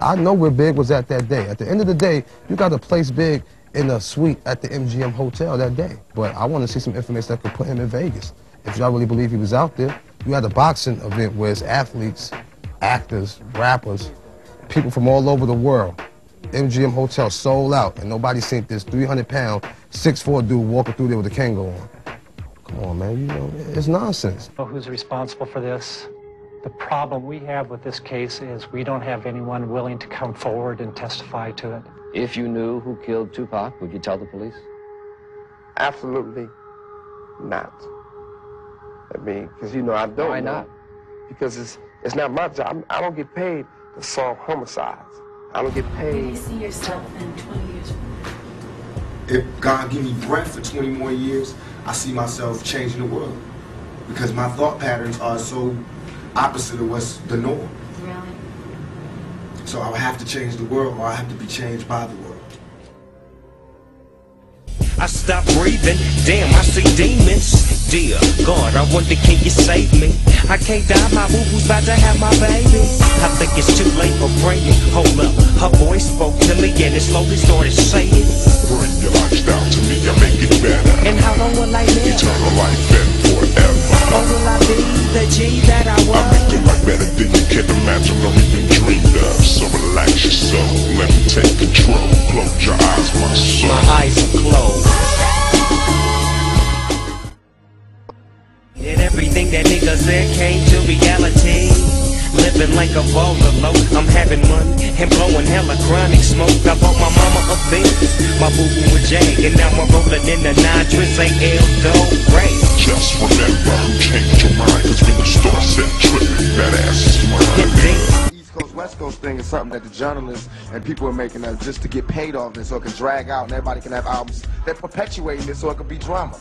I know where Big was at that day. At the end of the day, you got to place Big in a suite at the MGM Hotel that day. But I want to see some information that could put him in Vegas. If y'all really believe he was out there, you had a boxing event where it's athletes, actors, rappers, people from all over the world. MGM Hotel sold out, and nobody seen this 300-pound, 6'4" dude walking through there with a Kango on. Come on, man, you know, it's nonsense. Who's responsible for this? The problem we have with this case is we don't have anyone willing to come forward and testify to it. If you knew who killed Tupac, would you tell the police? Absolutely not. I mean, because, you know, I don't. Why not? Because it's not my job. I don't get paid to solve homicides. I don't get paid. Do you see yourself in 20 years from now? If God give me breath for 20 more years, I see myself changing the world. Because my thought patterns are so opposite of what's the norm. Really? So I would have to change the world, or I have to be changed by the world. I stopped breathing, damn, I see demons. Dear God, I wonder, can you save me? I can't die, my boo-boo's about to have my baby. I think it's too late for praying. Hold up, her voice spoke to me and it slowly started saying, bring your lifestyle to me, I make it better. And how long will I live? Eternal life and forever. Or will I be the G that I was? I make your life better than you can imagine or even dreamed of. So relax your soul, let me take control. Close your eyes, my soul. My eyes are closed. And everything that nigga said came to reality. Living like a bungalow, I'm having money and blowing hella chronic smoke. I bought my mama a Benz, my boo-boo a Jag, and now I'm rolling in the nitrous AL dope Ray. Just remember who changed your mind, cause when the store said tripping, that ass is mine. East Coast, West Coast thing is something that the journalists and people are making just to get paid off this so it can drag out and everybody can have albums. They're perpetuating this so it can be drama.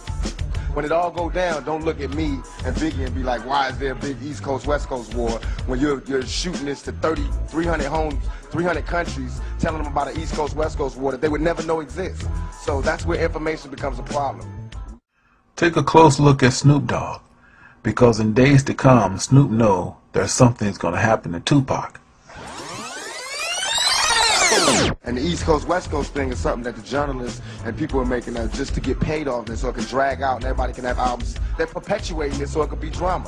When it all go down, don't look at me and Biggie and be like, why is there a big East Coast, West Coast war when you're shooting this to 300 homes, 300 countries, telling them about an East Coast, West Coast war that they would never know exists. So that's where information becomes a problem. Take a close look at Snoop Dogg, because in days to come, Snoop knows there's something that's going to happen to Tupac. And the East Coast, West Coast thing is something that the journalists and people are making just to get paid off this so it can drag out and everybody can have albums. They're perpetuating this so it can be drama.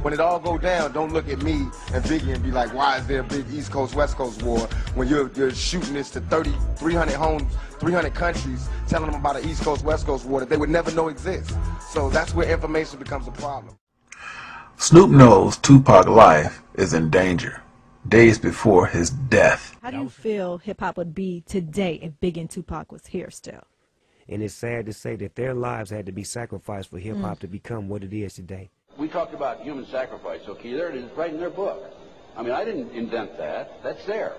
When it all go down, don't look at me and Biggie and be like, why is there a big East Coast, West Coast war when you're shooting this to 300 homes, 300 countries, telling them about an East Coast, West Coast war that they would never know exists. So that's where information becomes a problem. Snoop knows Tupac's life is in danger days before his death. How do you feel hip-hop would be today if Big and Tupac was here still? And it's sad to say that their lives had to be sacrificed for hip-hop to become what it is today. We talked about human sacrifice, okay? There it is, right in their book. I mean, I didn't invent that. That's there.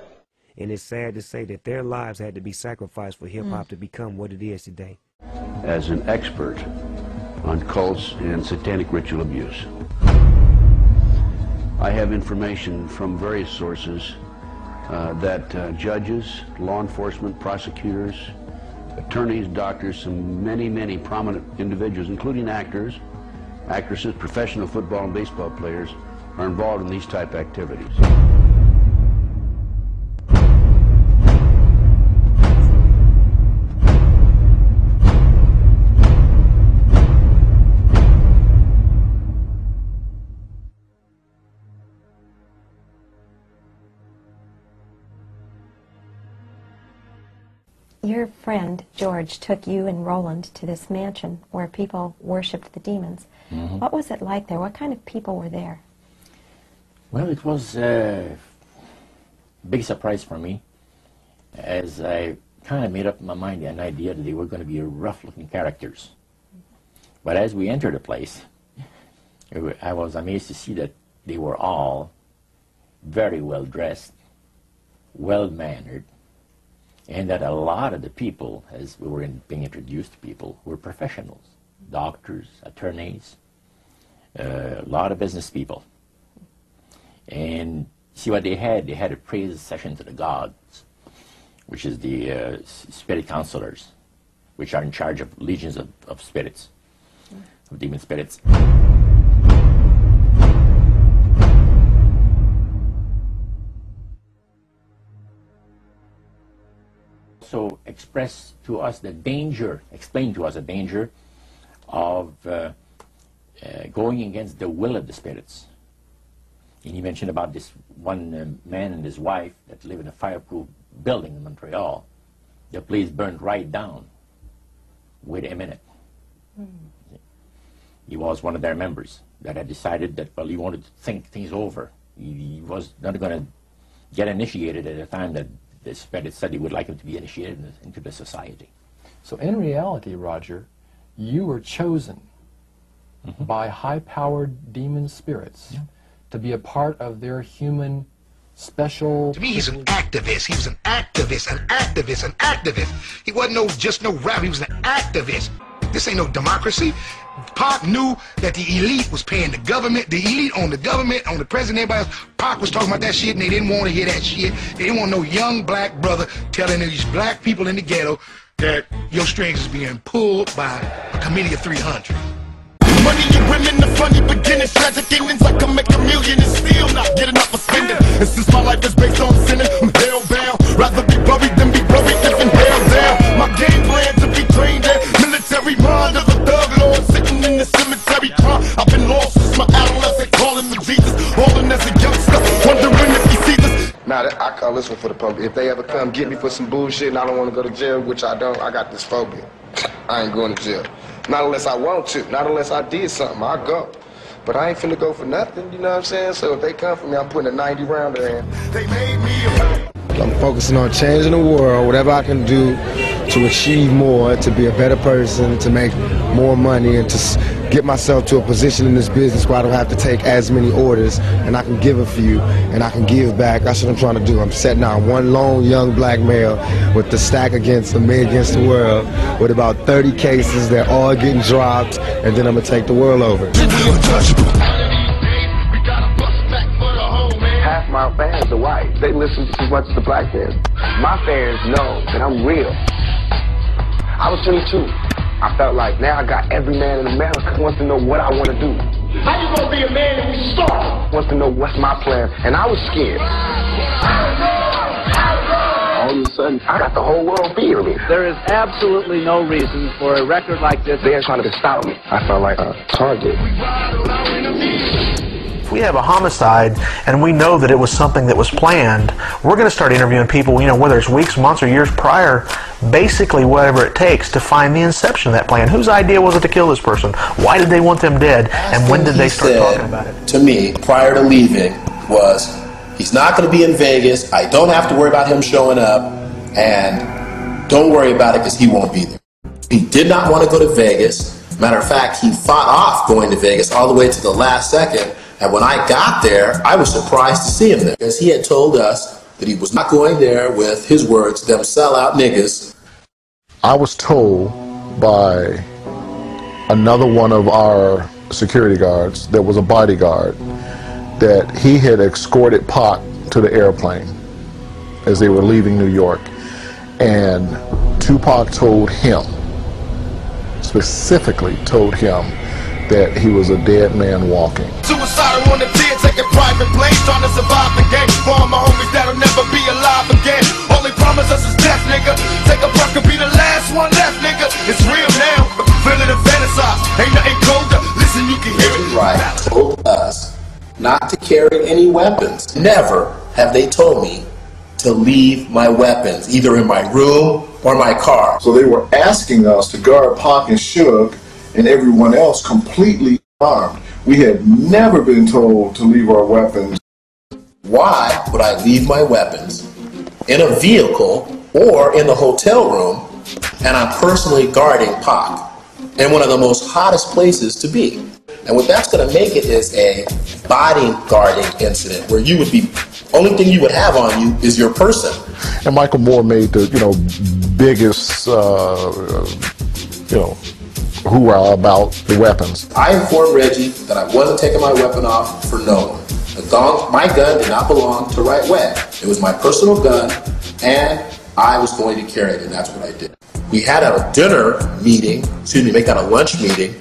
And it's sad to say that their lives had to be sacrificed for hip-hop to become what it is today. As an expert on cults and satanic ritual abuse, I have information from various sources that judges, law enforcement, prosecutors, attorneys, doctors, and many prominent individuals, including actors, actresses, professional football and baseball players, are involved in these type of activities. Your friend, George, took you and Roland to this mansion where people worshipped the demons. Mm-hmm. What was it like there? What kind of people were there? Well, it was a big surprise for me, as I kind of made up in my mind an idea that they were going to be rough-looking characters. But as we entered the place, I was amazed to see that they were all very well-dressed, well-mannered, and that a lot of the people, as we were being introduced to people, were professionals, doctors, attorneys, a lot of business people. And see what they had a praise session to the gods, which is the spirit counselors, which are in charge of legions of spirits, of demon spirits. also expressed to us the danger, explained to us the danger of going against the will of the spirits. And he mentioned about this one man and his wife that live in a fireproof building in Montreal. The place burned right down within a minute. He was one of their members that had decided that, well, he wanted to think things over. He was not going to get initiated at a time that the spirit said he would like him to be initiated into the society. So in reality, Roger, you were chosen by high-powered demon spirits to be a part of their human special... To me, he's an activist. He was an activist, an activist, an activist. He wasn't just no rapper. He was an activist. This ain't no democracy. Pac knew that the elite was paying the government. The elite on the government, on the president, everybody else. Pac was talking about that shit, and they didn't want to hear that shit. They didn't want no young black brother telling these black people in the ghetto that your strings is being pulled by a committee of 300. Money and women, the funny beginnings, tragic endings. I can make a million and still not get enough for spending. And since my life is based on sinning, I'm hell-bound. Rather be buried than be buried, living hell down. My game plan to be trained in military mind of a thug lord sitting in the cemetery. I've been lost since my adolescent, calling for Jesus, holding as a youngster, wondering if you see this. Nah, I call this one for the public. If they ever come get me for some bullshit and I don't want to go to jail, which I don't, I got this phobia. I ain't going to jail. Not unless I want to. Not unless I did something. I'll go. But I ain't finna go for nothing, you know what I'm saying? So if they come for me, I'm putting a 90 rounder in. They made me I'm focusing on changing the world, whatever I can do to achieve more, to be a better person, to make more money, and to get myself to a position in this business where I don't have to take as many orders, and I can give a few, and I can give back. That's what I'm trying to do. I'm setting out one lone young black male with the stack against me against the world, with about 30 cases. They're all getting dropped, and then I'm going to take the world over. Half my fans are white. They listen just as much as the black fans. My fans know that I'm real. I was 22. I felt like now I got every man in America wants to know what I want to do. How you gonna be a man and we start? Wants to know what's my plan, and I was scared. All of a sudden, I got the whole world fearing me. There is absolutely no reason for a record like this. They're trying to stop me. I felt like a target. If we have a homicide and we know that it was something that was planned, we're going to start interviewing people, whether it's weeks, months, or years prior, basically whatever it takes to find the inception of that plan. Whose idea was it to kill this person? Why did they want them dead? And when did they start talking about it? To me, prior to leaving, was he's not going to be in Vegas. I don't have to worry about him showing up, and don't worry about it because he won't be there. He did not want to go to Vegas. Matter of fact, he fought off going to Vegas all the way to the last second. And when I got there, I was surprised to see him there, because he had told us that he was not going there with, his words, them sellout niggas. I was told by another one of our security guards that was a bodyguard that he had escorted Pac to the airplane as they were leaving New York. And Tupac told him, specifically told him, that he was a dead man walking. Suicidal on the tier, taking private planes, trying to survive the game. For all my homies that'll never be alive again. All they promise us is death, nigga. Take a breath, could be the last one left, nigga. It's real now, feeling and fantasize. Ain't nothing colder, listen, you can hear it. Right, told us not to carry any weapons. Never have they told me to leave my weapons, either in my room or my car. So they were asking us to guard Pac and Suge and everyone else completely armed. We had never been told to leave our weapons. Why would I leave my weapons in a vehicle or in the hotel room, and I'm personally guarding Pac in one of the most hottest places to be? And what that's going to make it is a bodyguarding incident where you would be, only thing you would have on you is your person. And Michael Moore made the biggest hoorah about the weapons. I informed Reggie that I wasn't taking my weapon off for no one. My gun did not belong to Right Way. It was my personal gun, and I was going to carry it, and that's what I did. We had a dinner meeting, make that a lunch meeting,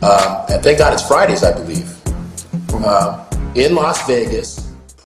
and thank God it's Fridays, I believe, in Las Vegas.